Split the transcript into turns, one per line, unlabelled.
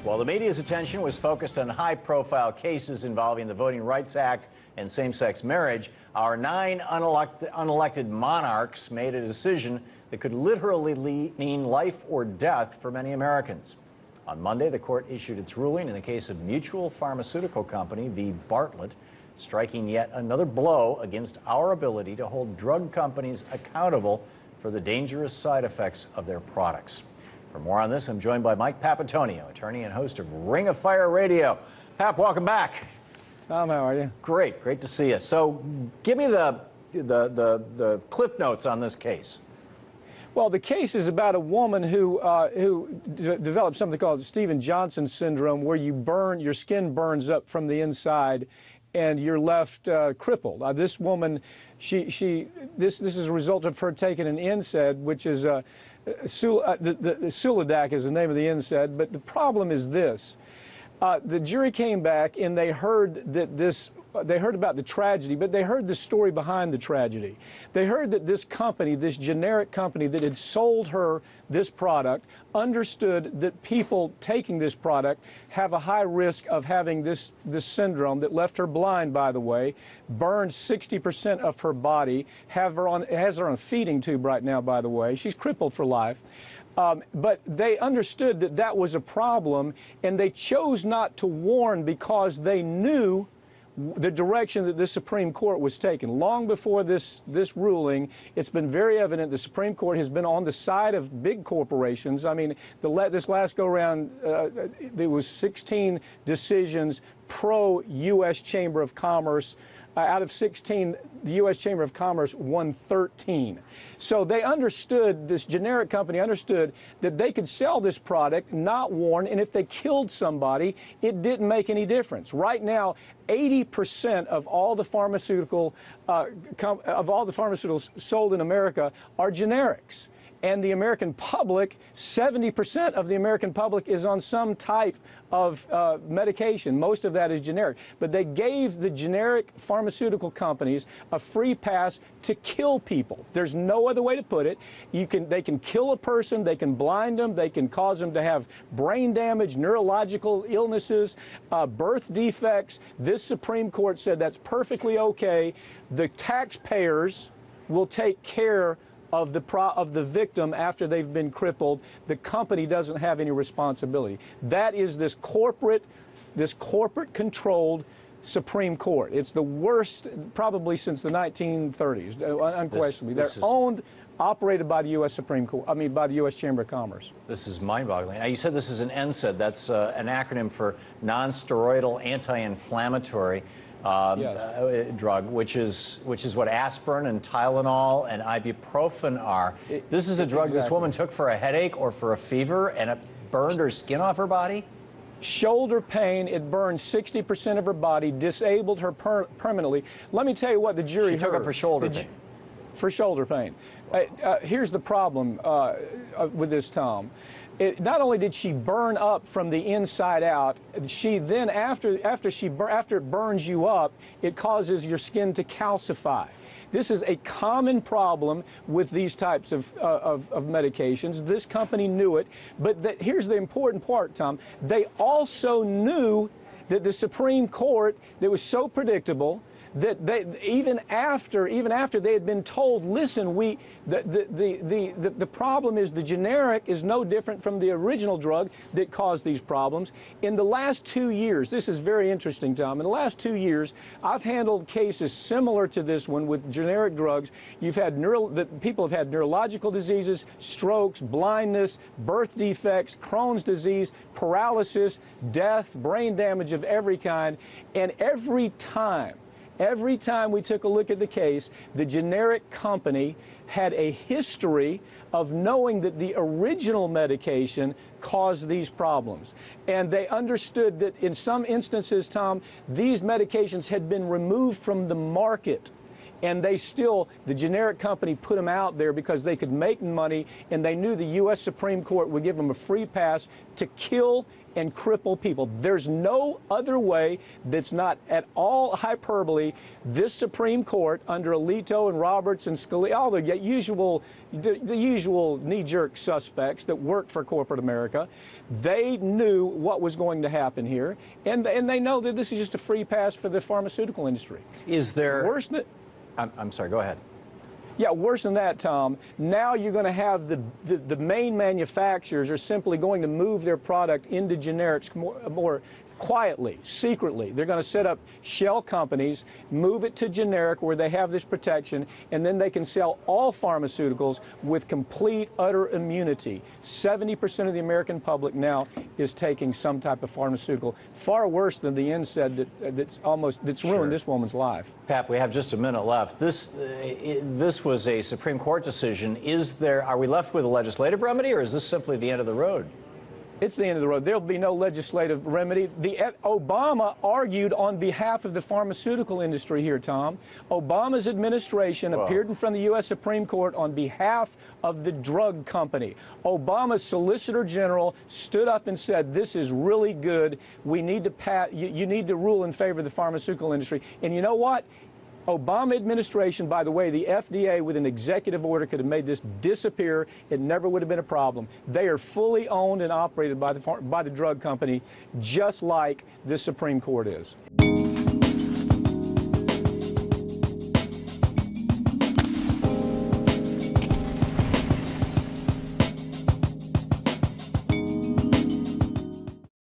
While the media's attention was focused on high-profile cases involving the Voting Rights Act and same-sex marriage, our 9 unelected monarchs made a decision that could literally mean life or death for many Americans. On Monday, the court issued its ruling in the case of Mutual Pharmaceutical Company v. Bartlett, striking yet another blow against our ability to hold drug companies accountable for the dangerous side effects of their products. For more on this, I'm joined by Mike Papantonio, attorney and host of Ring of Fire Radio. Pap, welcome back.
Tom, how are you?
Great to see you. So, give me the cliff notes on this case.
Well, the case is about a woman who developed something called Stevens-Johnson syndrome, where your skin burns up from the inside, and you're left crippled. This woman, this is a result of her taking an NSAID, which is the Sulidac is the name of the NSAID. But the problem is this: the jury came back and they heard that they heard about the tragedy, but they heard the story behind the tragedy. They heard that this company, this generic company that had sold her this product, understood that people taking this product have a high risk of having this syndrome that left her blind, by the way, burned 60% of her body, has her on a feeding tube right now, by the way. She's crippled for life. But they understood that that was a problem, and they chose not to warn because they knew the direction that the Supreme Court was taking. Long before this ruling, it's been very evident the Supreme Court has been on the side of big corporations. I mean, this last go-round, there was 16 decisions pro-U.S. Chamber of Commerce. Out of 16, the U.S. Chamber of Commerce won 13. So they understood, this generic company understood that they could sell this product, not warn, and if they killed somebody, it didn't make any difference. Right now, 80% of all the pharmaceuticals sold in America are generics. And the American public, 70% of the American public is on some type of medication. Most of that is generic. But they gave the generic pharmaceutical companies a free pass to kill people. There's no other way to put it. They can kill a person, they can blind them, they can cause them to have brain damage, neurological illnesses, birth defects. This Supreme Court said that's perfectly okay. The taxpayers will take care of the victim after they've been crippled. The company doesn't have any responsibility. That is this corporate-controlled Supreme Court. It's the worst probably since the 1930s, unquestionably. They're owned, operated by the U.S. Supreme Court. I mean, by the U.S. Chamber of Commerce.
This is mind-boggling. Now, you said this is an NSAID. That's an acronym for non-steroidal anti-inflammatory drug, which is what aspirin and Tylenol and ibuprofen are. This is a drug this woman took for a headache or for a fever, and it burned her skin off her body?
Shoulder pain, it burned 60% of her body, disabled her permanently. Let me tell you what the jury heard.
She took it for shoulder pain.
For shoulder pain. Here's the problem with this, Tom. Not only did she burn up from the inside out, she then, after it burns you up, it causes your skin to calcify. This is a common problem with these types of medications. This company knew it, but here's the important part, Tom. They also knew that the Supreme Court, that was so predictable, that even after they had been told, listen, the problem is the generic is no different from the original drug that caused these problems. In the last 2 years, this is very interesting, Tom. In the last 2 years, I've handled cases similar to this one with generic drugs. You've had people have had neurological diseases, strokes, blindness, birth defects, Crohn's disease, paralysis, death, brain damage of every kind, and every time we took a look at the case, the generic company had a history of knowing that the original medication caused these problems. And they understood that in some instances, Tom, these medications had been removed from the market and the generic company put them out there because they could make money, and they knew the U.S. Supreme Court would give them a free pass to kill and cripple people. There's no other way that's not at all hyperbole. This Supreme Court, under Alito and Roberts and Scalia, all the usual knee-jerk suspects that work for corporate America, they knew what was going to happen here, and they know that this is just a free pass for the pharmaceutical industry.
Is there
worse than?
I'm sorry. Go ahead.
Yeah, worse than that, Tom. Now you're going to have the main manufacturers are simply going to move their product into generics more quietly, secretly. They're going to set up shell companies, move it to generic where they have this protection, and then they can sell all pharmaceuticals with complete, utter immunity. 70% of the American public now is taking some type of pharmaceutical. Far worse than the NSAID that's ruined this woman's life.
Pat, we have just a minute left. This was a Supreme Court decision. Are we left with a legislative remedy, or is this simply the end of the road?
It's the end of the road. There'll be no legislative remedy. Obama argued on behalf of the pharmaceutical industry here, Tom. Obama's administration appeared in front of the U.S. Supreme Court on behalf of the drug company. Obama's Solicitor General stood up and said, this is really good. We need to you need to rule in favor of the pharmaceutical industry. And you know what? Obama administration, by the way, the FDA with an executive order could have made this disappear. It never would have been a problem. They are fully owned and operated by the drug company, just like the Supreme Court is.